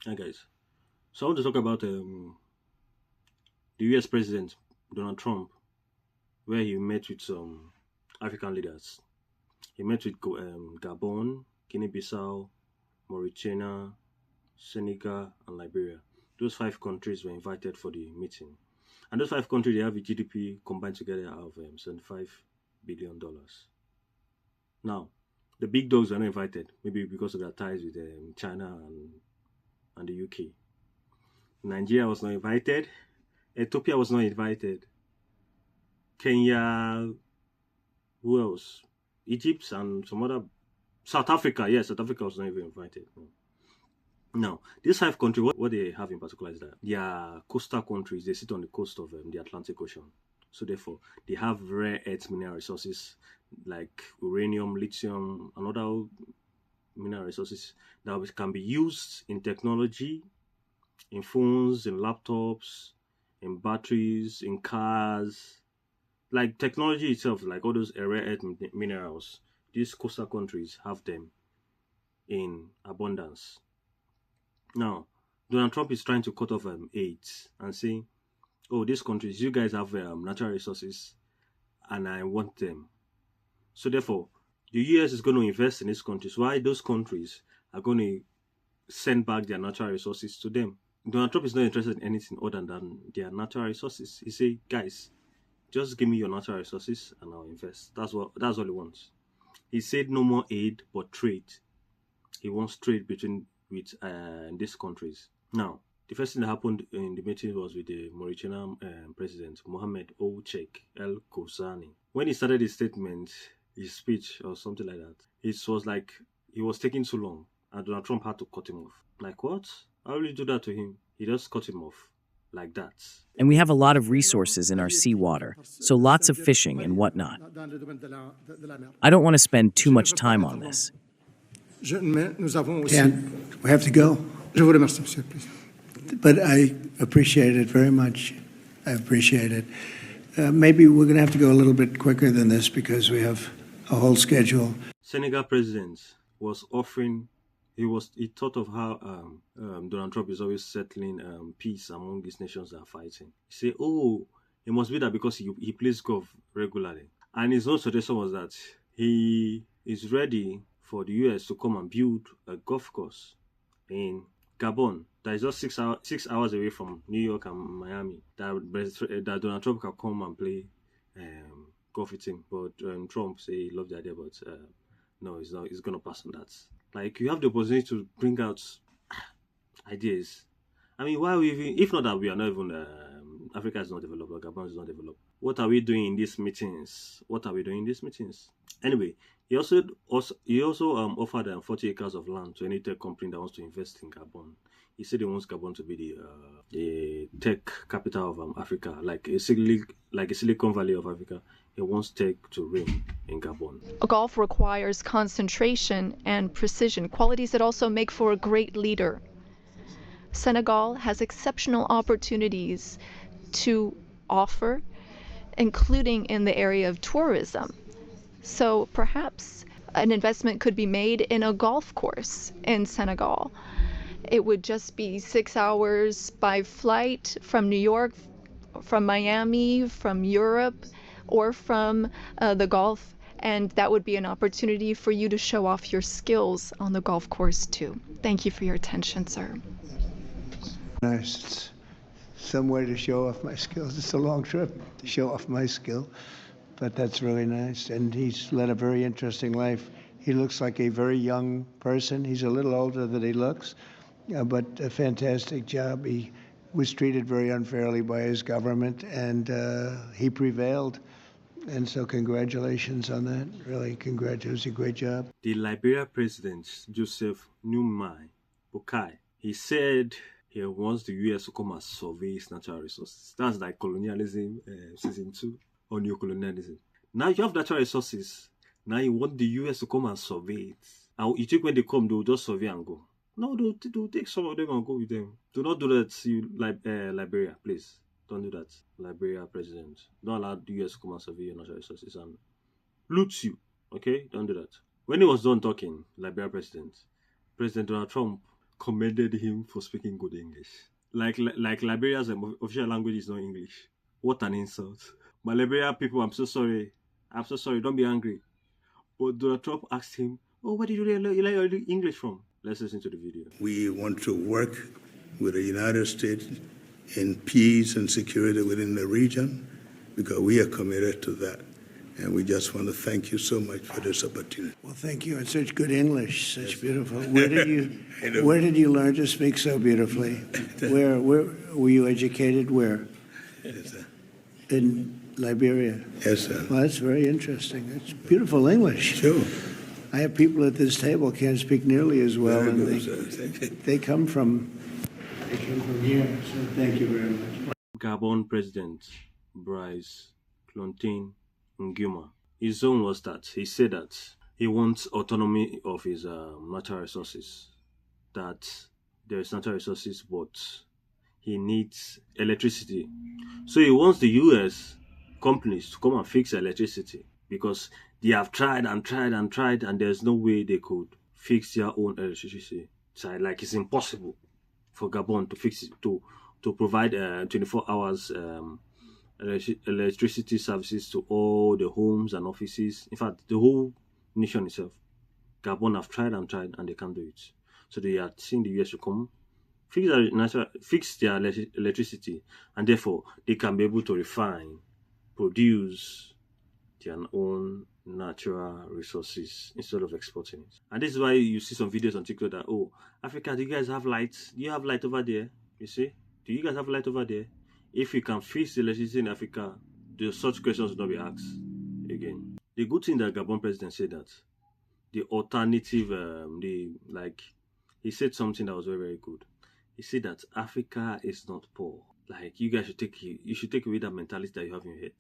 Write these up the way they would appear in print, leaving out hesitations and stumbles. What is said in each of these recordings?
Hi guys. So I want to talk about the U.S. President Donald Trump, where he met with some African leaders. He met with Gabon, Guinea-Bissau, Mauritania, Senegal, and Liberia. Those five countries were invited for the meeting, and those five countries they have a GDP combined together of $75 billion. Now, the big dogs were not invited, maybe because of their ties with China and the UK. Nigeria was not invited. Ethiopia was not invited. Kenya, who else? Egypt and some other. South Africa, yes, South Africa was not even invited. No. Now, these five countries, what they have in particular is that they are coastal countries. They sit on the coast of the Atlantic Ocean. So therefore, they have rare earth mineral resources like uranium, lithium, and other mineral resources that can be used in technology, in phones, in laptops, in batteries, in cars, like technology itself, like all those rare earth minerals, these coastal countries have them in abundance. Now, Donald Trump is trying to cut off aid and saying, "Oh, these countries, you guys have natural resources, and I want them." So therefore, the US is going to invest in these countries. Why those countries are going to send back their natural resources to them? Donald Trump is not interested in anything other than their natural resources. He say, "Guys, just give me your natural resources and I'll invest." That's all he wants. He said no more aid but trade. He wants trade between with these countries. Now, the first thing that happened in the meeting was with the Mauritanian president Mohamed Ould Cheikh El Ghazouani. When he started his statement, his speech or something like that, it was like he was taking too long, and Donald Trump had to cut him off. Like what? How will you do that to him? He just cut him off like that. And we have a lot of resources in our seawater, so lots of fishing and whatnot. I don't want to spend too much time on this. And we have to go. But I appreciate it very much. I appreciate it. Maybe we're going to have to go a little bit quicker than this because we have a whole schedule. Senegal president was offering. He thought of how Donald Trump is always settling peace among these nations that are fighting. He said, "Oh, it must be that because he plays golf regularly." And his own suggestion was that he is ready for the US to come and build a golf course in Gabon that is just 6 hours away from New York and Miami. That Donald Trump can come and play golf with him. But Trump say he loved the idea, but no, he's not. He's gonna pass on that. Like you have the opportunity to bring out ideas. I mean, why are we even? If not that we are not even Africa is not developed, or Gabon is not developed. What are we doing in these meetings? What are we doing in these meetings? Anyway, he also offered 40 acres of land to any tech company that wants to invest in Gabon. He said he wants Gabon to be the tech capital of Africa, like a Silicon Valley of Africa. He wants tech to reign in Gabon. Golf requires concentration and precision, qualities that also make for a great leader. Senegal has exceptional opportunities to offer, including in the area of tourism. So perhaps an investment could be made in a golf course in Senegal. It would just be 6 hours by flight from New York, from Miami, from Europe, or from the Gulf, and that would be an opportunity for you to show off your skills on the golf course too. Thank you for your attention, sir. Nice. It's some way to show off my skills. It's a long trip to show off my skill, but that's really nice. And he's led a very interesting life. He looks like a very young person. He's a little older than he looks, but a fantastic job. He was treated very unfairly by his government, and he prevailed. And so congratulations on that. Really, congratulations. A great job. The Liberia president, Joseph Nyuma Boakai, he said he wants the US to come and survey its natural resources. That's like colonialism, season 2, or neocolonialism. Now you have natural resources. Now you want the US to come and survey it. And you think when they come, they'll just survey and go. No, they'll take some of them and go with them. Do not do that, Liberia, please. Don't do that. Liberia president. Don't allow the US to come and survey your natural resources and loot you. Okay? Don't do that. When he was done talking, Liberia President Donald Trump commended him for speaking good English. Like Liberia's official language is not English. What an insult. My Liberia people, I'm so sorry. Don't be angry. But Donald Trump asked him, "Oh, where did you learn your English from?" Let's listen to the video. We want to work with the United States in peace and security within the region because we are committed to that. And we just want to thank you so much for this opportunity. Well, thank you. And such good English, such beautiful. Where did you learn to speak so beautifully? Where were you educated? Where? Yes, sir. In Liberia. Yes, sir. Well, that's very interesting. That's beautiful English. Sure. I have people at this table can't speak nearly as well, Very and good, sir. they come from here. So thank you very much. Gabon President Brice Clotaire Nguema. His zone was that he said that he wants autonomy of his natural resources. That there is natural resources, but he needs electricity. So he wants the US companies to come and fix electricity because they have tried and there's no way they could fix their own electricity. So like it's impossible for Gabon to fix it, to provide 24 hours electricity services to all the homes and offices. In fact, the whole nation itself. Gabon have tried and they can't do it. So they are seeing the US to come fix their electricity, and therefore they can be able to refine, produce their own natural resources instead of exporting it. And this is why you see some videos on TikTok that, oh, Africa, do you guys have light? Do you have light over there? You see? Do you guys have light over there? If you can fix the electricity in Africa, such questions will not be asked again. The good thing that Gabon president said that the alternative, he said something that was very, very good. He said that Africa is not poor. Like, you guys should take away that mentality that you have in your head.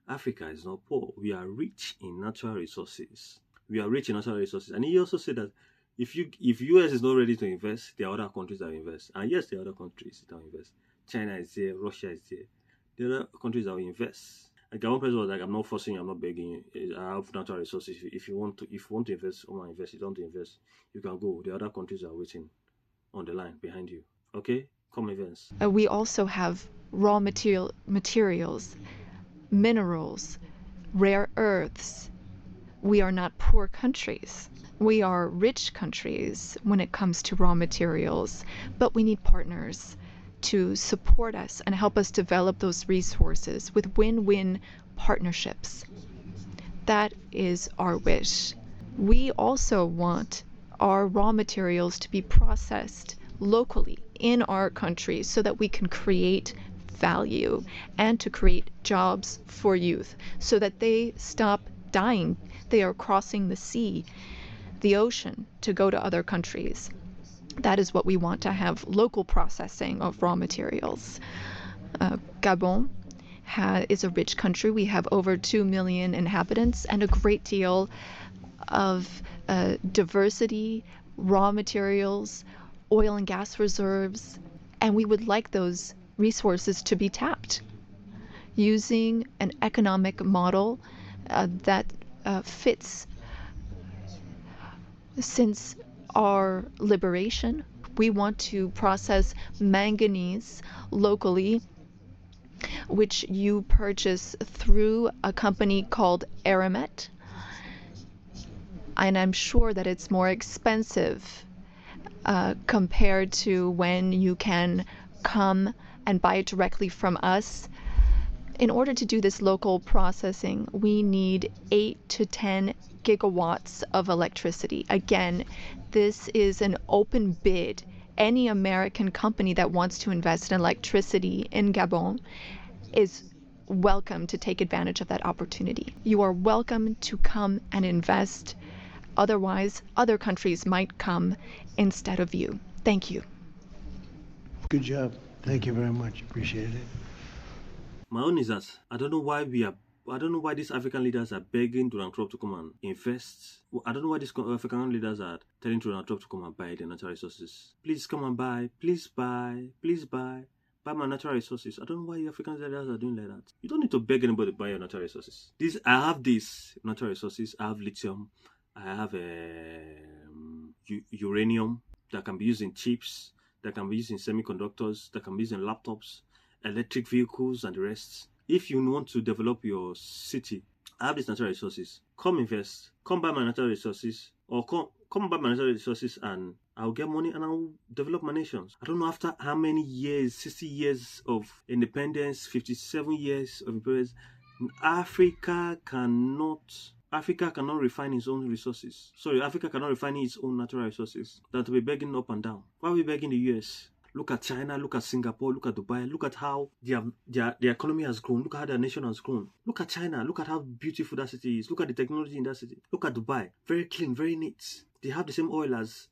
Africa is not poor. We are rich in natural resources. And he also said that if US is not ready to invest, there are other countries that will invest. And yes, there are other countries that will invest. China is there, Russia is there. There are other countries that will invest. And Gabon president was like, I'm not forcing you, I'm not begging you. I have natural resources. If you want to invest, you want to invest, you can go. The other countries are waiting on the line behind you. Okay? Come invest. We also have raw materials, minerals, rare earths. We are not poor countries. We are rich countries when it comes to raw materials, but we need partners to support us and help us develop those resources with win-win partnerships. That is our wish. We also want our raw materials to be processed locally in our country so that we can create value and to create jobs for youth so that they stop dying. They are crossing the sea, the ocean, to go to other countries. That is what we want, to have local processing of raw materials. Gabon is a rich country. We have over 2 million inhabitants and a great deal of diversity, raw materials, oil and gas reserves, and we would like those resources to be tapped using an economic model that fits. Since our liberation, we want to process manganese locally, which you purchase through a company called Aramet, and I'm sure that it's more expensive compared to when you can come and buy it directly from us. In order to do this local processing, we need 8 to 10 gigawatts of electricity. Again, this is an open bid. Any American company that wants to invest in electricity in Gabon is welcome to take advantage of that opportunity. You are welcome to come and invest. Otherwise, other countries might come instead of you. Thank you. Good job. Thank you very much. Appreciate it. My own is that I don't know why these African leaders are begging Donald Trump to come and invest. I don't know why these African leaders are telling Donald Trump to come and buy the natural resources. Please come and buy. Please buy. Please buy. Buy my natural resources. I don't know why you African leaders are doing like that. You don't need to beg anybody to buy your natural resources. I have these natural resources. I have lithium. I have uranium that can be used in chips, that can be used in semiconductors, that can be used in laptops, electric vehicles, and the rest. If you want to develop your city, I have these natural resources. Come invest. Come buy my natural resources, or come buy my natural resources, and I'll get money and I'll develop my nations. I don't know after how many years, 60 years of independence, 57 years of independence, Africa cannot refine its own resources. Sorry, Africa cannot refine its own natural resources than to be begging up and down. Why are we begging the US? Look at China, look at Singapore, look at Dubai, look at how their economy has grown, look at how their nation has grown. Look at China, look at how beautiful that city is, look at the technology in that city. Look at Dubai, very clean, very neat. They have the same oil as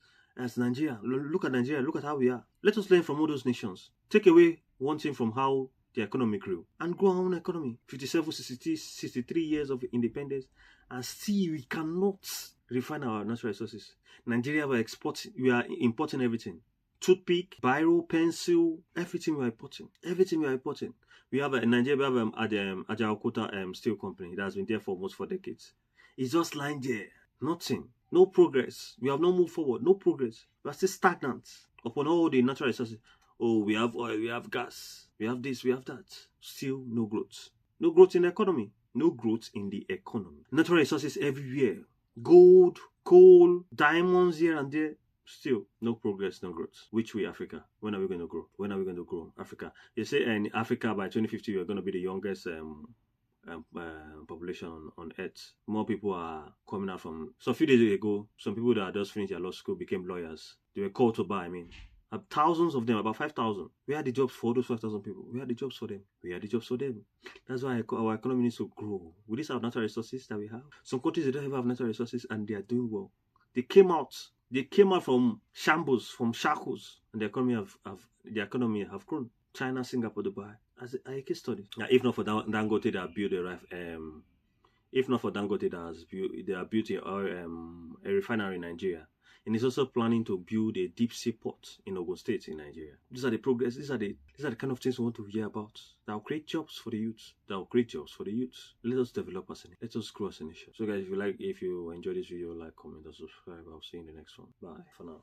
Nigeria. Look at Nigeria, look at how we are. Let us learn from all those nations. Take away one thing from how the economy grew and grow our own economy. 57, 63 years of independence, and still we cannot refine our natural resources. Nigeria, we are importing everything. Toothpick, biro, pencil, everything we are importing. Everything we are importing. We have in Nigeria, we have Ajaokota steel company that has been there for almost 4 decades. It's just lying there. Nothing. No progress. We have not moved forward. No progress. We are still stagnant upon all the natural resources. Oh, we have oil, we have gas, we have this, we have that. Still no growth. No growth in the economy. No growth in the economy. Natural resources everywhere. Gold, coal, diamonds here and there. Still no progress, no growth. Which way, Africa? When are we going to grow? When are we going to grow, Africa? You say in Africa by 2050 we're going to be the youngest population on Earth. More people are coming out from. So a few days ago, some people that just finished their law school became lawyers. They were called to bar. Thousands of them, about 5,000. We had the jobs for those 5,000 people. We had the jobs for them. That's why our economy needs to grow. With these our natural resources that we have. Some countries, they don't even have natural resources and they are doing well. They came out from shambles, from shackles, and the economy have grown. China, Singapore, Dubai, as a case study. Now, if not for Dangote that built they have built a refinery in Nigeria. And he's also planning to build a deep sea port in Ogun State in Nigeria. These are the progress. These are the kind of things we want to hear about. That will create jobs for the youth. Let us develop as a nation. Let us grow as a nation. So guys, if you enjoyed this video, like, comment, and subscribe. I'll see you in the next one. Bye for now.